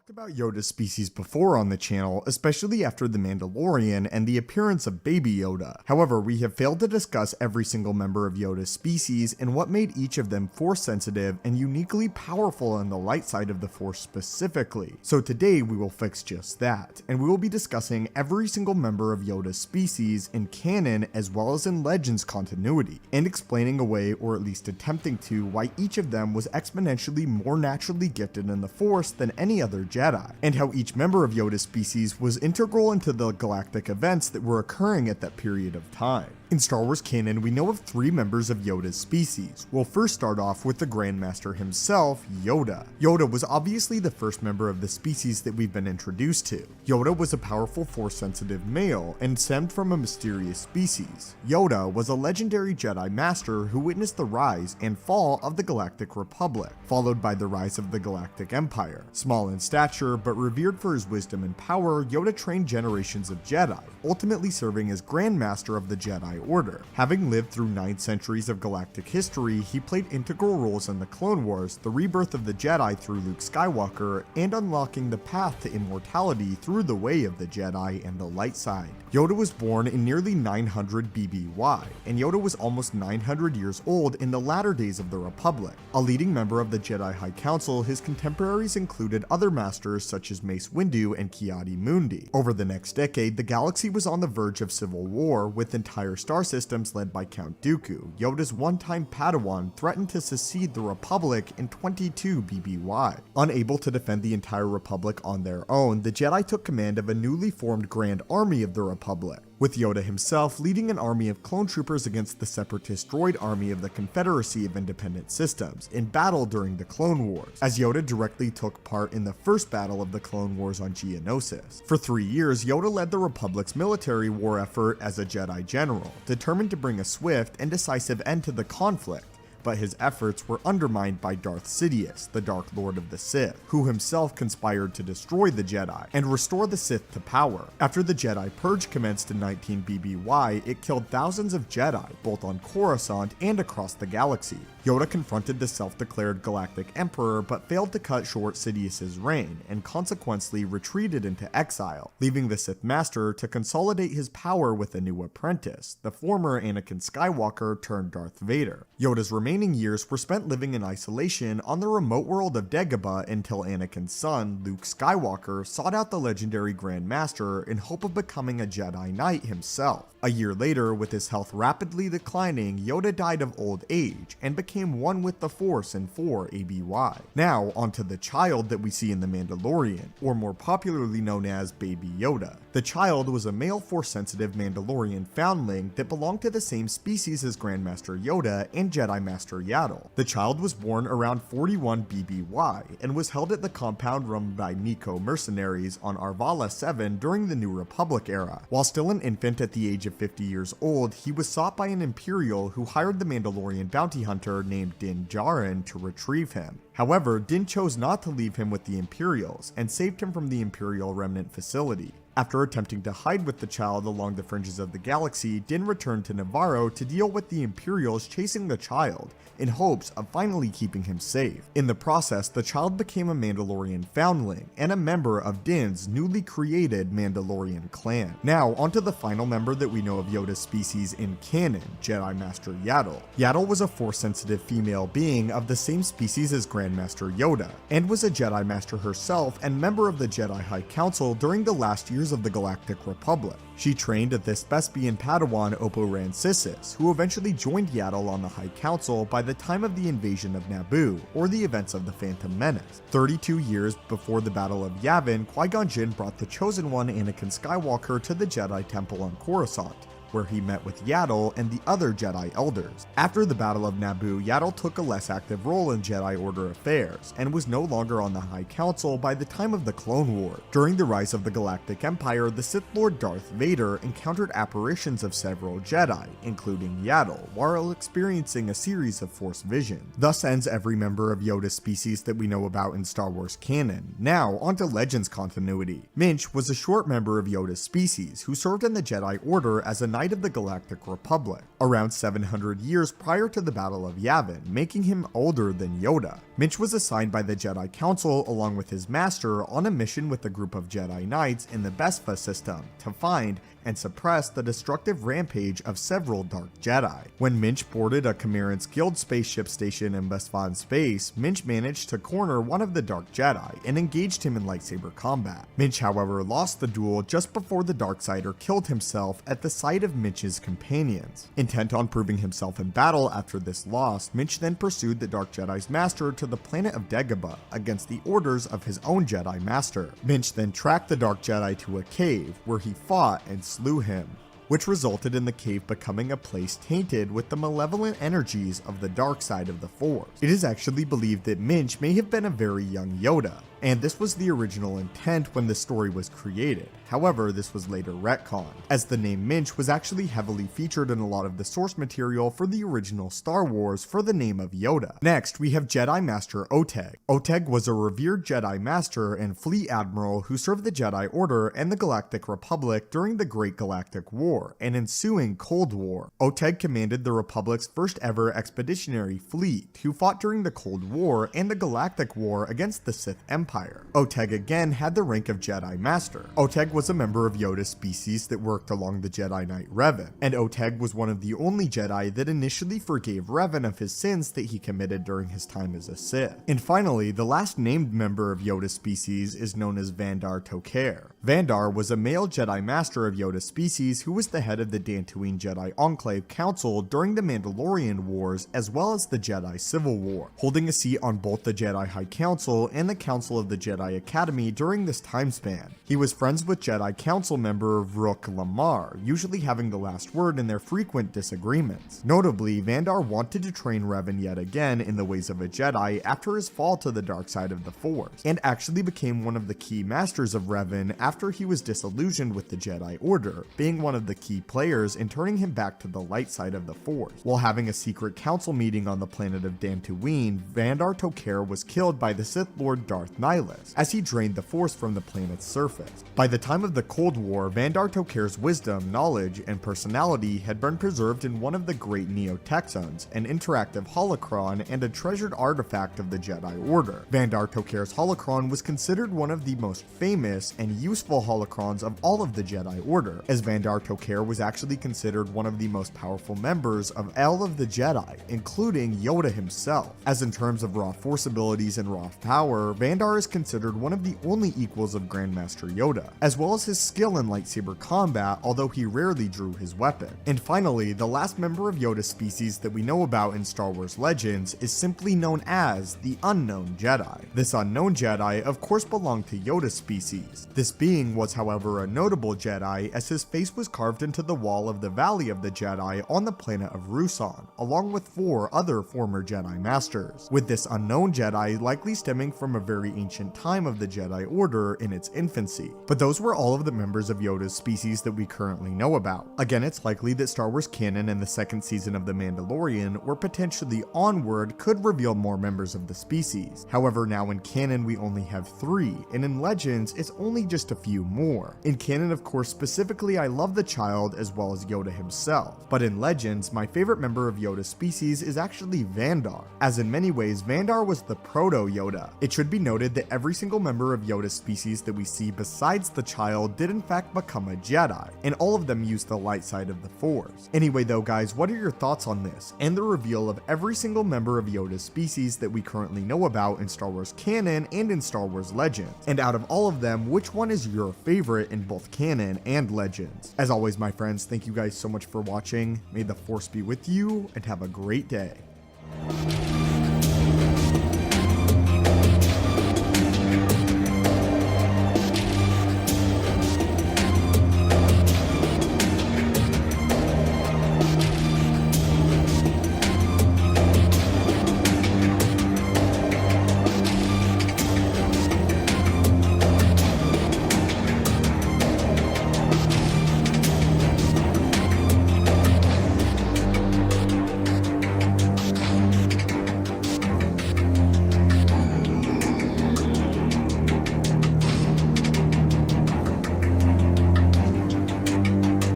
talked about Yoda's species before on the channel, especially after The Mandalorian and the appearance of Baby Yoda. However, we have failed to discuss every single member of Yoda's species and what made each of them Force sensitive and uniquely powerful on the light side of the Force specifically. So today we will fix just that, and we will be discussing every single member of Yoda's species in canon as well as in Legends continuity, and explaining away, or at least attempting to, why each of them was exponentially more naturally gifted in the Force than any other Jedi, and how each member of Yoda's species was integral into the galactic events that were occurring at that period of time. In Star Wars canon, we know of 3 members of Yoda's species. We'll first start off with the Grandmaster himself, Yoda. Yoda was obviously the first member of the species that we've been introduced to. Yoda was a powerful Force-sensitive male and stemmed from a mysterious species. Yoda was a legendary Jedi Master who witnessed the rise and fall of the Galactic Republic, followed by the rise of the Galactic Empire. Small in stature, but revered for his wisdom and power, Yoda trained generations of Jedi, ultimately serving as Grandmaster of the Jedi Order. Having lived through 9 centuries of galactic history, he played integral roles in the Clone Wars, the rebirth of the Jedi through Luke Skywalker, and unlocking the path to immortality through the way of the Jedi and the light side. Yoda was born in nearly 900 BBY, and Yoda was almost 900 years old in the latter days of the Republic. A leading member of the Jedi High Council, his contemporaries included other masters such as Mace Windu and Ki-Adi-Mundi. Over the next decade, the galaxy was on the verge of civil war, with entire star systems led by Count Dooku. Yoda's one-time Padawan threatened to secede the Republic in 22 BBY. Unable to defend the entire Republic on their own, the Jedi took command of a newly formed Grand Army of the Republic, with Yoda himself leading an army of clone troopers against the separatist droid army of the Confederacy of Independent Systems in battle during the Clone Wars, as Yoda directly took part in the first battle of the Clone Wars on Geonosis. For 3 years, Yoda led the Republic's military war effort as a Jedi general, determined to bring a swift and decisive end to the conflict. But his efforts were undermined by Darth Sidious, the Dark Lord of the Sith, who himself conspired to destroy the Jedi and restore the Sith to power. After the Jedi Purge commenced in 19 BBY, it killed thousands of Jedi, both on Coruscant and across the galaxy. Yoda confronted the self-declared Galactic Emperor but failed to cut short Sidious's reign, and consequently retreated into exile, leaving the Sith Master to consolidate his power with a new apprentice, the former Anakin Skywalker turned Darth Vader. Yoda's remaining years were spent living in isolation on the remote world of Dagobah until Anakin's son, Luke Skywalker, sought out the legendary Grand Master in hope of becoming a Jedi Knight himself. A year later, with his health rapidly declining, Yoda died of old age and became one with the Force in 4 ABY. Now, onto the child that we see in The Mandalorian, or more popularly known as Baby Yoda. The child was a male Force-sensitive Mandalorian foundling that belonged to the same species as Grandmaster Yoda and Jedi Master Yaddle. The child was born around 41 BBY and was held at the compound run by Nico mercenaries on Arvala 7 during the New Republic era. While still an infant at the age of 50 years old, he was sought by an Imperial who hired the Mandalorian bounty hunter named Din Djarin to retrieve him. However, Din chose not to leave him with the Imperials and saved him from the Imperial Remnant facility. After attempting to hide with the child along the fringes of the galaxy, Din returned to Navarro to deal with the Imperials chasing the child, in hopes of finally keeping him safe. In the process, the child became a Mandalorian foundling, and a member of Din's newly created Mandalorian clan. Now, onto the final member that we know of Yoda's species in canon, Jedi Master Yaddle. Yaddle was a Force-sensitive female being of the same species as Grandmaster Yoda, and was a Jedi Master herself and member of the Jedi High Council during the last years of the Galactic Republic. She trained at this Thespian Padawan Oppo Rancisis, who eventually joined Yaddle on the High Council by the time of the invasion of Naboo, or the events of the Phantom Menace. 32 years before the Battle of Yavin, Qui-Gon Jinn brought the Chosen One Anakin Skywalker to the Jedi Temple on Coruscant, where he met with Yaddle and the other Jedi Elders. After the Battle of Naboo, Yaddle took a less active role in Jedi Order affairs, and was no longer on the High Council by the time of the Clone War. During the rise of the Galactic Empire, the Sith Lord Darth Vader encountered apparitions of several Jedi, including Yaddle, while experiencing a series of Force visions. Thus ends every member of Yoda's species that we know about in Star Wars canon. Now, onto Legends continuity. Minch was a short member of Yoda's species, who served in the Jedi Order as a Knight side of the Galactic Republic, around 700 years prior to the Battle of Yavin, making him older than Yoda. Minch was assigned by the Jedi Council along with his master on a mission with a group of Jedi Knights in the Bespha system to find and suppress the destructive rampage of several Dark Jedi. When Minch boarded a Cameron's Guild spaceship station in Besphan space, Minch managed to corner one of the Dark Jedi and engaged him in lightsaber combat. Minch, however, lost the duel just before the Darksider killed himself at the sight of Minch's companions. Intent on proving himself in battle after this loss, Minch then pursued the Dark Jedi's master to the planet of Dagobah against the orders of his own Jedi master. Minch then tracked the Dark Jedi to a cave where he fought and slew him, which resulted in the cave becoming a place tainted with the malevolent energies of the dark side of the Force. It is actually believed that Minch may have been a very young Yoda, and this was the original intent when the story was created. However, this was later retconned, as the name Minch was actually heavily featured in a lot of the source material for the original Star Wars for the name of Yoda. Next, we have Jedi Master Oteg. Oteg was a revered Jedi Master and Fleet Admiral who served the Jedi Order and the Galactic Republic during the Great Galactic War and ensuing Cold War. Oteg commanded the Republic's first ever expeditionary fleet, who fought during the Cold War and the Galactic War against the Sith Empire. Oteg again had the rank of Jedi Master. Oteg was a member of Yoda's species that worked along the Jedi Knight Revan, and Oteg was one of the only Jedi that initially forgave Revan of his sins that he committed during his time as a Sith. And finally, the last named member of Yoda's species is known as Vandar Tok'er. Vandar was a male Jedi Master of Yoda's species who was the head of the Dantooine Jedi Enclave Council during the Mandalorian Wars as well as the Jedi Civil War, holding a seat on both the Jedi High Council and the Council of the Jedi Academy during this time span. He was friends with Jedi Council member Rook Lamar, usually having the last word in their frequent disagreements. Notably, Vandar wanted to train Revan yet again in the ways of a Jedi after his fall to the dark side of the Force, and actually became one of the key masters of Revan after he was disillusioned with the Jedi Order, being one of the key players in turning him back to the light side of the Force. While having a secret council meeting on the planet of Dantooine, Vandar Tok'er was killed by the Sith Lord Darth Nihilus as he drained the Force from the planet's surface. By the time of the Cold War, Vandar Tok'er's wisdom, knowledge, and personality had been preserved in one of the great Neo-Texans, an interactive holocron and a treasured artifact of the Jedi Order. Vandar Tok'er's holocron was considered one of the most famous and useful holocrons of all of the Jedi Order, as Vandar Tok'er was actually considered one of the most powerful members of all of the Jedi, including Yoda himself. As in terms of raw force abilities and raw power, Vandar is considered one of the only equals of Grandmaster Yoda, as well as his skill in lightsaber combat, although he rarely drew his weapon. And finally, the last member of Yoda's species that we know about in Star Wars Legends is simply known as the Unknown Jedi. This Unknown Jedi of course belonged to Yoda's species. This being was however a notable Jedi, as his face was carved into the wall of the Valley of the Jedi on the planet of Ruusan, along with 4 other former Jedi Masters, with this Unknown Jedi likely stemming from a very ancient time of the Jedi Order in its infancy. But those were all of the members of Yoda's species that we currently know about. Again, it's likely that Star Wars canon and the second season of The Mandalorian, or potentially onward, could reveal more members of the species. However, now in canon we only have 3, and in Legends it's only just a few more. In canon, of course, specifically I love the child as well as Yoda himself, but in Legends my favorite member of Yoda's species is actually Vandar, as in many ways Vandar was the proto-Yoda. It should be noted that every single member of Yoda's species that we see besides the child did in fact become a Jedi, and all of them used the light side of the Force. Anyway though guys, what are your thoughts on this, and the reveal of every single member of Yoda's species that we currently know about in Star Wars canon and in Star Wars Legends? And out of all of them, which one is your favorite in both canon and Legends? As always my friends, thank you guys so much for watching. May the Force be with you, and have a great day.